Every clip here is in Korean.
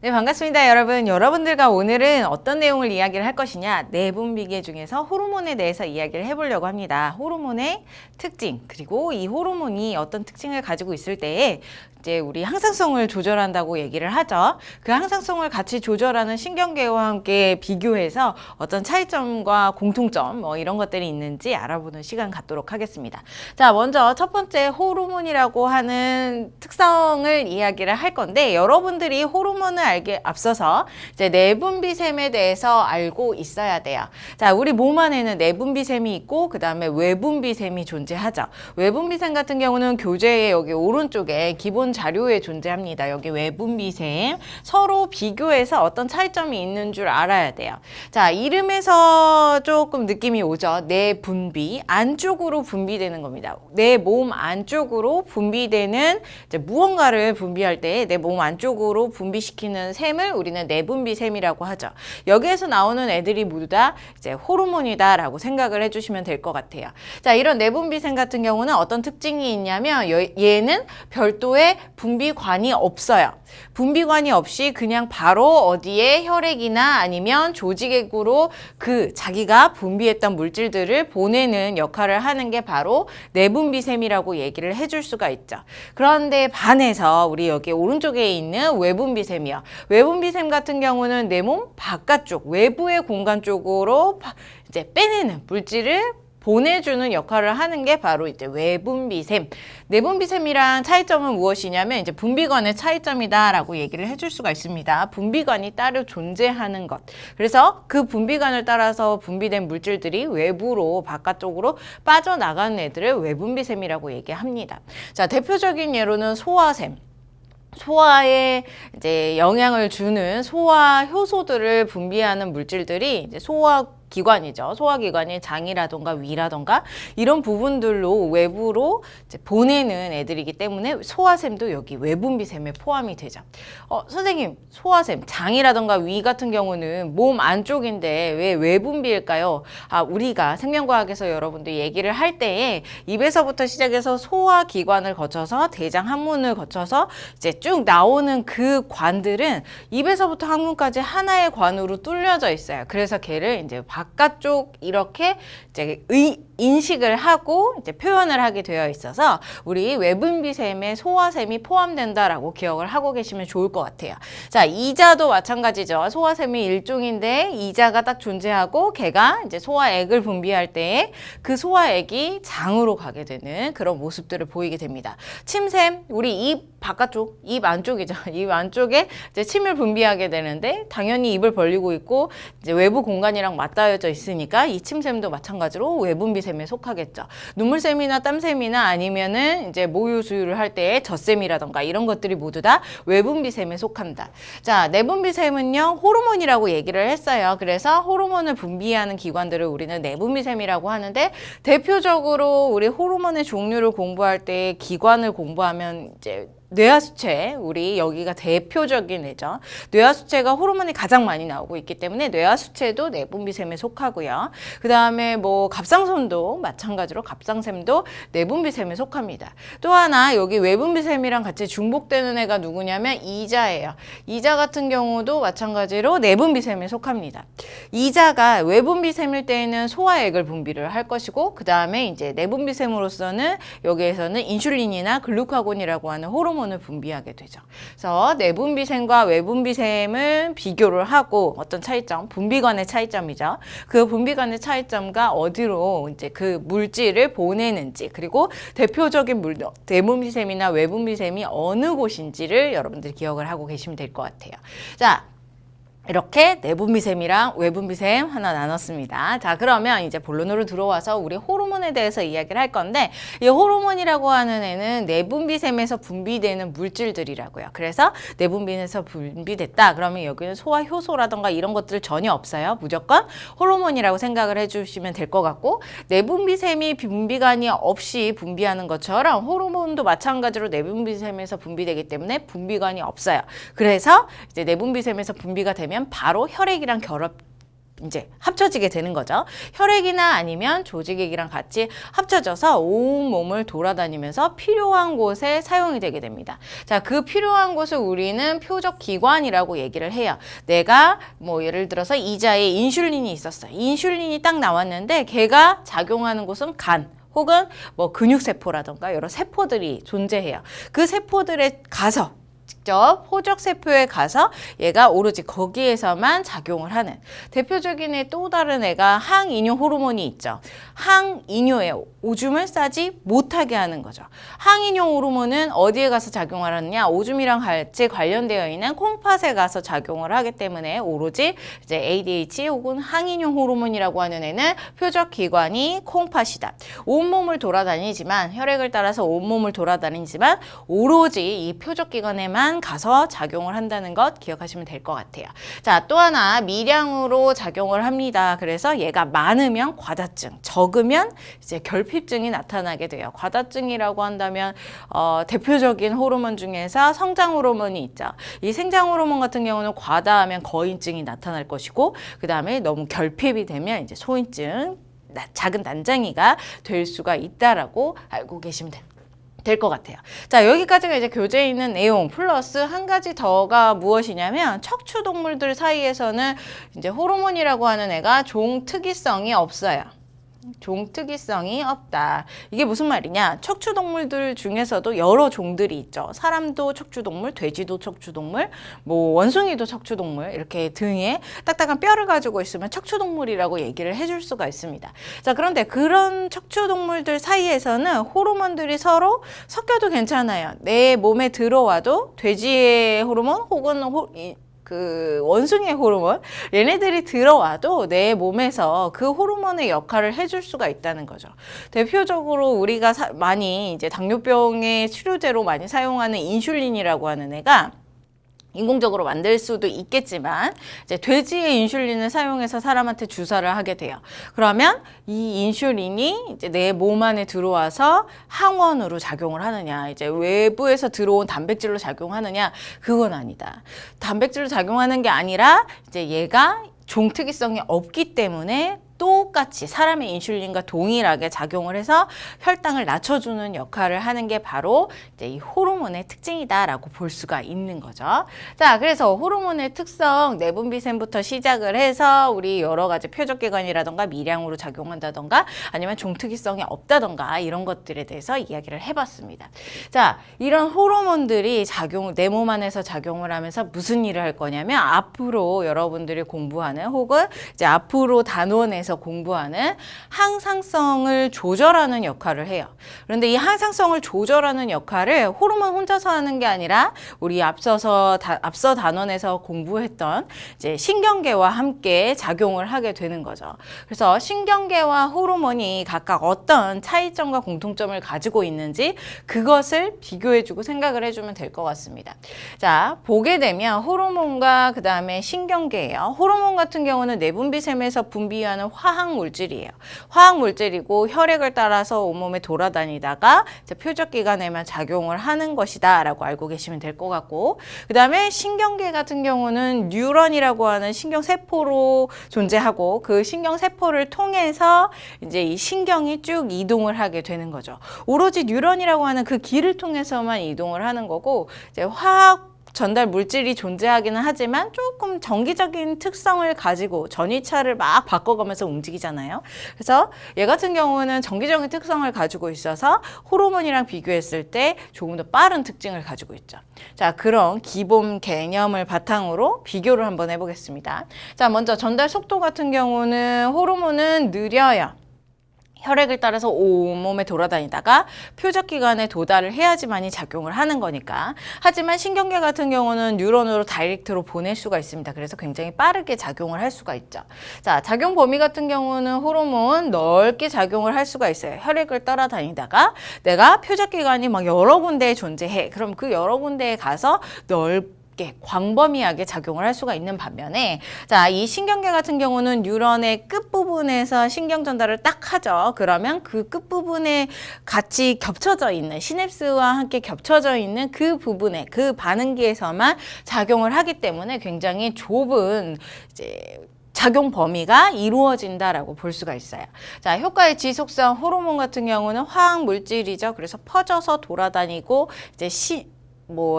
네, 반갑습니다, 여러분. 여러분들과 오늘은 어떤 내용을 이야기를 할 것이냐, 내분비계 중에서 호르몬에 대해서 이야기를 해보려고 합니다. 호르몬의 특징, 그리고 이 호르몬이 어떤 특징을 가지고 있을 때에 이제 우리 항상성을 조절한다고 얘기를 하죠. 그 항상성을 같이 조절하는 신경계와 함께 비교해서 어떤 차이점과 공통점 뭐 이런 것들이 있는지 알아보는 시간 갖도록 하겠습니다. 자, 먼저 첫 번째 호르몬이라고 하는 특성을 이야기를 할 건데, 여러분들이 호르몬을 알게 앞서서 이제 내분비샘에 대해서 알고 있어야 돼요. 자, 우리 몸 안에는 내분비샘이 있고 그 다음에 외분비샘이 존재하죠. 외분비샘 같은 경우는 교재의 여기 오른쪽에 기본 자료에 존재합니다. 여기 외분비샘 서로 비교해서 어떤 차이점이 있는 줄 알아야 돼요. 자, 이름에서 조금 느낌이 오죠. 내분비, 안쪽으로 분비되는 겁니다. 내 몸 안쪽으로 분비되는 이제 무언가를 분비할 때 내 몸 안쪽으로 분비시키는 샘을 우리는 내분비샘이라고 하죠. 여기에서 나오는 애들이 모두 다 이제 호르몬이다라고 생각을 해주시면 될 것 같아요. 자, 이런 내분비샘 같은 경우는 어떤 특징이 있냐면 얘는 별도의 분비관이 없어요. 분비관이 없이 그냥 바로 어디에 혈액이나 아니면 조직액으로 그 자기가 분비했던 물질들을 보내는 역할을 하는 게 바로 내분비샘이라고 얘기를 해줄 수가 있죠. 그런데 반해서 우리 여기 오른쪽에 있는 외분비샘이요. 외분비샘 같은 경우는 내 몸 바깥쪽 외부의 공간 쪽으로 이제 빼내는 물질을 보내주는 역할을 하는 게 바로 이제 외분비샘. 내분비샘이란 차이점은 무엇이냐면 이제 분비관의 차이점이다라고 얘기를 해줄 수가 있습니다. 분비관이 따로 존재하는 것. 그래서 그 분비관을 따라서 분비된 물질들이 외부로 바깥쪽으로 빠져나가는 애들을 외분비샘이라고 얘기합니다. 자, 대표적인 예로는 소화샘. 소화에 이제 영향을 주는 소화 효소들을 분비하는 물질들이 이제 소화기관이죠. 소화기관이 장이라던가 위라던가 이런 부분들로 외부로 이제 보내는 애들이기 때문에 소화샘도 여기 외분비샘에 포함이 되죠. 선생님, 소화샘, 장이라던가 위 같은 경우는 몸 안쪽인데 왜 외분비일까요? 우리가 생명과학에서 여러분들 얘기를 할 때에 입에서부터 시작해서 소화기관을 거쳐서 대장 항문을 거쳐서 이제 쭉 나오는 그 관들은 입에서부터 항문까지 하나의 관으로 뚫려져 있어요. 그래서 걔를 이제 바깥쪽 이렇게 이제 인식을 하고 이제 표현을 하게 되어 있어서 우리 외분비샘에 소화샘이 포함된다라고 기억을 하고 계시면 좋을 것 같아요. 자, 이자도 마찬가지죠. 소화샘이 일종인데 이자가 딱 존재하고 걔가 이제 소화액을 분비할 때 그 소화액이 장으로 가게 되는 그런 모습들을 보이게 됩니다. 침샘, 우리 입 바깥쪽, 입 안쪽이죠. 입 안쪽에 이제 침을 분비하게 되는데 당연히 입을 벌리고 있고 이제 외부 공간이랑 맞닿아져 있으니까 이 침샘도 마찬가지로 외분비샘에 속하겠죠. 눈물샘이나 땀샘이나 아니면은 이제 모유 수유를 할 때 젖샘이라던가 이런 것들이 모두 다 외분비샘에 속합니다. 자, 내분비샘은요, 호르몬이라고 얘기를 했어요. 그래서 호르몬을 분비하는 기관들을 우리는 내분비샘이라고 하는데, 대표적으로 우리 호르몬의 종류를 공부할 때 기관을 공부하면 이제 뇌하수체, 우리 여기가 대표적인 애죠. 뇌하수체가 호르몬이 가장 많이 나오고 있기 때문에 뇌하수체도 내분비샘에 속하고요. 그 다음에 뭐 갑상선도 마찬가지로 갑상샘도 내분비샘에 속합니다. 또 하나 여기 외분비샘이랑 같이 중복되는 애가 누구냐면 이자예요. 이자 같은 경우도 마찬가지로 내분비샘에 속합니다. 이자가 외분비샘일 때에는 소화액을 분비를 할 것이고, 그 다음에 이제 내분비샘으로서는 여기에서는 인슐린이나 글루카곤이라고 하는 호르몬 을 분비하게 되죠. 그래서 내분비샘과 외분비샘을 비교를 하고 어떤 차이점, 분비관의 차이점이죠. 그 분비관의 차이점과 어디로 이제 그 물질을 보내는지, 그리고 대표적인 내분비샘이나 외분비샘이 어느 곳인지를 여러분들이 기억을 하고 계시면 될 것 같아요. 자, 이렇게 내분비샘이랑 외분비샘 하나 나눴습니다. 자, 그러면 이제 본론으로 들어와서 우리 호르몬에 대해서 이야기를 할 건데, 이 호르몬이라고 하는 애는 내분비샘에서 분비되는 물질들이라고요. 그래서 내분비에서 분비됐다 그러면 여기는 소화효소라던가 이런 것들 전혀 없어요. 무조건 호르몬이라고 생각을 해주시면 될 것 같고, 내분비샘이 분비관이 없이 분비하는 것처럼 호르몬도 마찬가지로 내분비샘에서 분비되기 때문에 분비관이 없어요. 그래서 이제 내분비샘에서 분비가 되면 바로 혈액이랑 이제 합쳐지게 되는 거죠. 혈액이나 아니면 조직액이랑 같이 합쳐져서 온 몸을 돌아다니면서 필요한 곳에 사용이 되게 됩니다. 자, 그 필요한 곳을 우리는 표적 기관이라고 얘기를 해요. 내가 뭐 예를 들어서 이자에 인슐린이 있었어. 인슐린이 딱 나왔는데 걔가 작용하는 곳은 간. 혹은 뭐 근육세포라던가 여러 세포들이 존재해요. 그 세포들에 가서 직접 호적세포에 가서 얘가 오로지 거기에서만 작용을 하는 대표적인 애 또 다른 애가 항이뇨 호르몬이 있죠. 항이뇨에 오줌을 싸지 못하게 하는 거죠. 항이뇨 호르몬은 어디에 가서 작용을 하느냐? 오줌이랑 같이 관련되어 있는 콩팥에 가서 작용을 하기 때문에 오로지 이제 ADH 혹은 항이뇨 호르몬이라고 하는 애는 표적 기관이 콩팥이다. 온몸을 돌아다니지만 혈액을 따라서 온몸을 돌아다니지만 오로지 이 표적 기관에만 가서 작용을 한다는 것 기억하시면 될 것 같아요. 자, 또 하나 미량으로 작용을 합니다. 그래서 얘가 많으면 과다증, 적으면 이제 결핍증이 나타나게 돼요. 과다증이라고 한다면 대표적인 호르몬 중에서 성장 호르몬이 있죠. 이 생장 호르몬 같은 경우는 과다하면 거인증이 나타날 것이고 그 다음에 너무 결핍이 되면 이제 소인증, 작은 난장이가 될 수가 있다라고 알고 계시면 됩니다. 될 것 같아요. 자, 여기까지가 이제 교재에 있는 내용 플러스 한 가지 더가 무엇이냐면 척추동물들 사이에서는 이제 호르몬이라고 하는 애가 종특이성이 없어요. 종특이성이 없다. 이게 무슨 말이냐? 척추동물들 중에서도 여러 종들이 있죠. 사람도 척추동물, 돼지도 척추동물, 뭐 원숭이도 척추동물 이렇게 등에 딱딱한 뼈를 가지고 있으면 척추동물이라고 얘기를 해줄 수가 있습니다. 자, 그런데 그런 척추동물들 사이에서는 호르몬들이 서로 섞여도 괜찮아요. 내 몸에 들어와도 돼지의 호르몬 혹은 그 원숭이의 호르몬 얘네들이 들어와도 내 몸에서 그 호르몬의 역할을 해줄 수가 있다는 거죠. 대표적으로 우리가 많이 이제 당뇨병의 치료제로 많이 사용하는 인슐린이라고 하는 애가 인공적으로 만들 수도 있겠지만 이제 돼지의 인슐린을 사용해서 사람한테 주사를 하게 돼요. 그러면 이 인슐린이 이제 내 몸 안에 들어와서 항원으로 작용을 하느냐, 이제 외부에서 들어온 단백질로 작용하느냐, 그건 아니다. 단백질로 작용하는 게 아니라 이제 얘가 종특이성이 없기 때문에 똑같이 사람의 인슐린과 동일하게 작용을 해서 혈당을 낮춰주는 역할을 하는 게 바로 이제 이 호르몬의 특징이다라고 볼 수가 있는 거죠. 자, 그래서 호르몬의 특성, 내분비샘부터 시작을 해서 우리 여러 가지 표적기관이라던가 미량으로 작용한다던가 아니면 종특이성이 없다던가 이런 것들에 대해서 이야기를 해봤습니다. 자, 이런 호르몬들이 내 몸 안에서 작용을 하면서 무슨 일을 할 거냐면 앞으로 여러분들이 공부하는 혹은 이제 앞으로 단원에서 공부하는 항상성을 조절하는 역할을 해요. 그런데 이 항상성을 조절하는 역할을 호르몬 혼자서 하는 게 아니라 우리 앞서 단원에서 공부했던 이제 신경계와 함께 작용을 하게 되는 거죠. 그래서 신경계와 호르몬이 각각 어떤 차이점과 공통점을 가지고 있는지 그것을 비교해주고 생각을 해주면 될 것 같습니다. 자, 보게 되면 호르몬과 그 다음에 신경계예요. 호르몬 같은 경우는 내분비샘에서 분비하는 화학 물질이에요. 화학 물질이고 혈액을 따라서 온몸에 돌아다니다가 표적기관에만 작용을 하는 것이다 라고 알고 계시면 될 것 같고, 그 다음에 신경계 같은 경우는 뉴런이라고 하는 신경세포로 존재하고 그 신경세포를 통해서 이제 이 신경이 쭉 이동을 하게 되는 거죠. 오로지 뉴런이라고 하는 그 길을 통해서만 이동을 하는 거고, 이제 화학 전달 물질이 존재하기는 하지만 조금 정기적인 특성을 가지고 전이차를 막 바꿔가면서 움직이잖아요. 그래서 얘 같은 경우는 정기적인 특성을 가지고 있어서 호르몬이랑 비교했을 때 조금 더 빠른 특징을 가지고 있죠. 자, 그런 기본 개념을 바탕으로 비교를 한번 해보겠습니다. 자, 먼저 전달 속도 같은 경우는 호르몬은 느려요. 혈액을 따라서 온몸에 돌아다니다가 표적기관에 도달을 해야지만이 작용을 하는 거니까. 하지만 신경계 같은 경우는 뉴런으로 다이렉트로 보낼 수가 있습니다. 그래서 굉장히 빠르게 작용을 할 수가 있죠. 자, 작용 범위 같은 경우는 호르몬 넓게 작용을 할 수가 있어요. 혈액을 따라다니다가 내가 표적기관이 막 여러 군데에 존재해. 그럼 그 여러 군데에 가서 광범위하게 작용을 할 수가 있는 반면에, 자, 이 신경계 같은 경우는 뉴런의 끝부분에서 신경 전달을 딱 하죠. 그러면 그 끝부분에 같이 겹쳐져 있는 시냅스와 함께 겹쳐져 있는 그 부분에 그 반응기에서만 작용을 하기 때문에 굉장히 좁은 이제 작용 범위가 이루어진다라고 볼 수가 있어요. 자, 효과의 지속성 호르몬 같은 경우는 화학 물질이죠. 그래서 퍼져서 돌아다니고 이제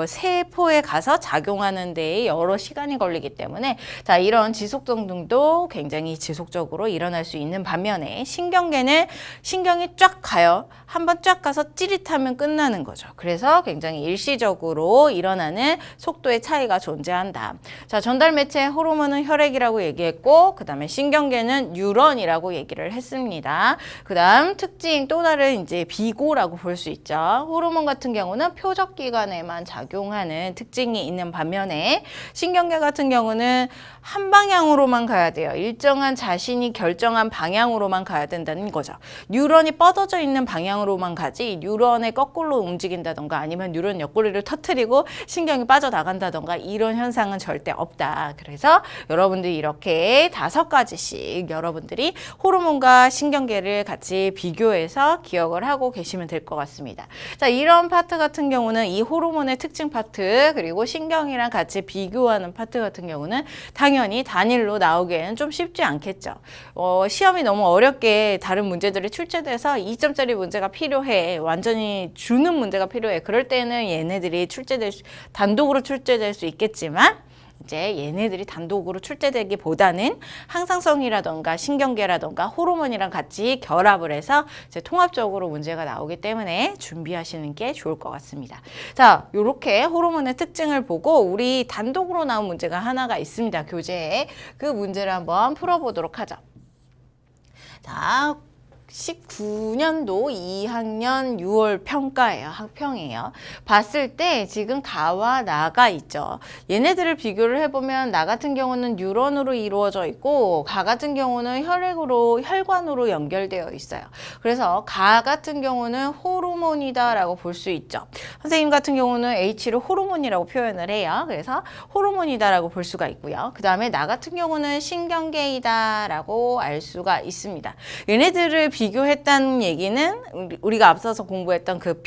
세포에 가서 작용하는 데에 여러 시간이 걸리기 때문에 자, 이런 지속성 등도 굉장히 지속적으로 일어날 수 있는 반면에 신경계는 신경이 쫙 가요. 한번 쫙 가서 찌릿하면 끝나는 거죠. 그래서 굉장히 일시적으로 일어나는 속도의 차이가 존재한다. 자, 전달 매체 호르몬은 혈액이라고 얘기했고 그 다음에 신경계는 뉴런이라고 얘기를 했습니다. 그 다음 특징 또 다른 이제 비고라고 볼 수 있죠. 호르몬 같은 경우는 표적기관에만 작용하는 특징이 있는 반면에 신경계 같은 경우는 한 방향으로만 가야 돼요. 일정한 자신이 결정한 방향으로만 가야 된다는 거죠. 뉴런이 뻗어져 있는 방향으로만 가지 뉴런의 거꾸로 움직인다던가 아니면 뉴런 옆구리를 터트리고 신경이 빠져나간다던가 이런 현상은 절대 없다. 그래서 여러분들이 이렇게 5가지씩 여러분들이 호르몬과 신경계를 같이 비교해서 기억을 하고 계시면 될 것 같습니다. 자, 이런 파트 같은 경우는 이 호르몬의 특징 파트 그리고 신경이랑 같이 비교하는 파트 같은 경우는 당연히 단일로 나오기에는 좀 쉽지 않겠죠. 시험이 너무 어렵게 다른 문제들이 출제돼서 2점짜리 문제가 필요해. 완전히 주는 문제가 필요해. 그럴 때는 얘네들이 단독으로 출제될 수 있겠지만 이제 얘네들이 단독으로 출제되기보다는 항상성이라던가 신경계라던가 호르몬이랑 같이 결합을 해서 이제 통합적으로 문제가 나오기 때문에 준비하시는 게 좋을 것 같습니다. 자, 요렇게 호르몬의 특징을 보고 우리 단독으로 나온 문제가 하나가 있습니다. 교재에. 그 문제를 한번 풀어보도록 하죠. 자, 19년도 2학년 6월 평가예요. 학평이에요. 봤을 때 지금 가와 나가 있죠. 얘네들을 비교를 해보면 나 같은 경우는 뉴런으로 이루어져 있고 가 같은 경우는 혈관으로 연결되어 있어요. 그래서 가 같은 경우는 호르몬이다 라고 볼 수 있죠. 선생님 같은 경우는 H를 호르몬이라고 표현을 해요. 그래서 호르몬이다 라고 볼 수가 있고요. 그 다음에 나 같은 경우는 신경계이다 라고 알 수가 있습니다. 얘네들을 비교했다는 얘기는 우리가 앞서서 공부했던 그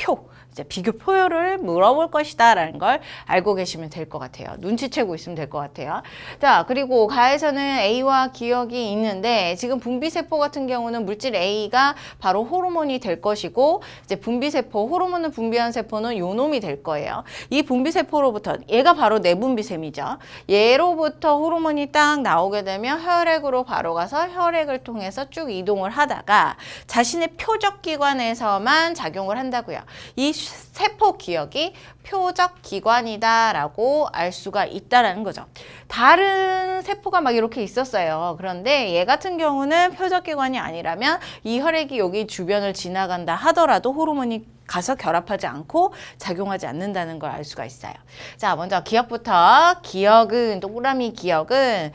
이제 비교 표를 물어볼 것이다 라는 걸 알고 계시면 될 것 같아요. 눈치채고 있으면 될 것 같아요. 자, 그리고 가에서는 A와 기억이 있는데 지금 분비세포 같은 경우는 물질 A가 바로 호르몬이 될 것이고 이제 분비세포, 호르몬을 분비한 세포는 요놈이 될 거예요. 이 분비세포로부터 얘가 바로 내분비샘이죠. 얘로부터 호르몬이 딱 나오게 되면 혈액으로 바로 가서 혈액을 통해서 쭉 이동을 하다가 자신의 표적기관에서만 작용을 한다고요. 이 세포 기억이 표적기관이다라고 알 수가 있다라는 거죠. 다른 세포가 막 이렇게 있었어요. 그런데 얘 같은 경우는 표적기관이 아니라면 이 혈액이 여기 주변을 지나간다 하더라도 호르몬이 가서 결합하지 않고 작용하지 않는다는 걸 알 수가 있어요. 자, 먼저 기억부터. 기억은, 동그라미 기억은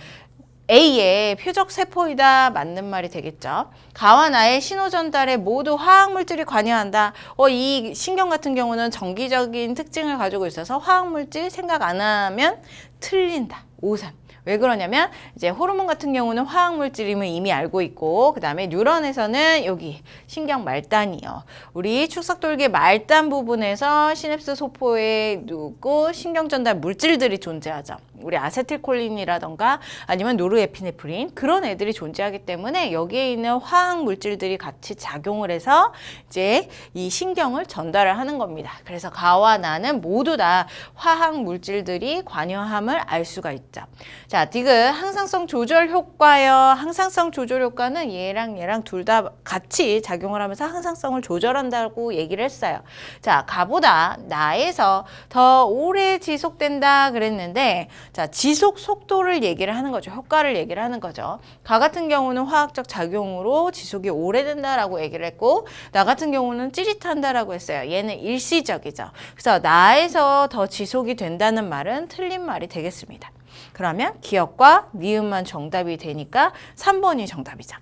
A의 표적 세포이다 맞는 말이 되겠죠. 가와 나의 신호 전달에 모두 화학물질이 관여한다. 이 신경 같은 경우는 정기적인 특징을 가지고 있어서 화학물질 생각 안 하면 틀린다. 5-3. 왜 그러냐면 이제 호르몬 같은 경우는 화학물질임을 이미 알고 있고 그 다음에 뉴런에서는 여기 신경 말단이요. 우리 축삭돌기 말단 부분에서 시냅스 소포에 누고 신경 전달 물질들이 존재하죠. 우리 아세틸콜린이라던가 아니면 노르에피네프린 그런 애들이 존재하기 때문에 여기에 있는 화학 물질들이 같이 작용을 해서 이제 이 신경을 전달을 하는 겁니다. 그래서 가와 나는 모두 다 화학 물질들이 관여함을 알 수가 있죠. 자, 디귿 항상성 조절 효과요. 항상성 조절 효과는 얘랑 둘 다 같이 작용을 하면서 항상성을 조절한다고 얘기를 했어요. 자, 가보다 나에서 더 오래 지속된다 그랬는데 자, 지속 속도를 얘기를 하는 거죠. 효과를 얘기를 하는 거죠. 가 같은 경우는 화학적 작용으로 지속이 오래된다라고 얘기를 했고 나 같은 경우는 찌릿한다라고 했어요. 얘는 일시적이죠. 그래서 나에서 더 지속이 된다는 말은 틀린 말이 되겠습니다. 그러면 기억과 니은만 정답이 되니까 3번이 정답이죠.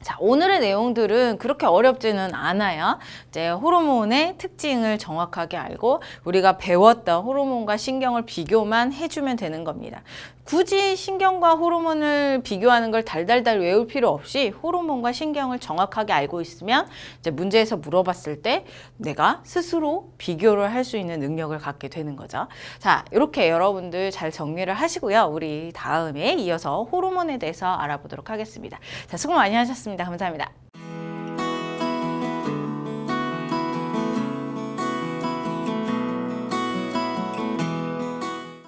자, 오늘의 내용들은 그렇게 어렵지는 않아요. 이제 호르몬의 특징을 정확하게 알고 우리가 배웠던 호르몬과 신경을 비교만 해주면 되는 겁니다. 굳이 신경과 호르몬을 비교하는 걸 달달달 외울 필요 없이 호르몬과 신경을 정확하게 알고 있으면 이제 문제에서 물어봤을 때 내가 스스로 비교를 할 수 있는 능력을 갖게 되는 거죠. 자, 이렇게 여러분들 잘 정리를 하시고요. 우리 다음에 이어서 호르몬에 대해서 알아보도록 하겠습니다. 자, 수고 많이 하셨습니다. 감사합니다.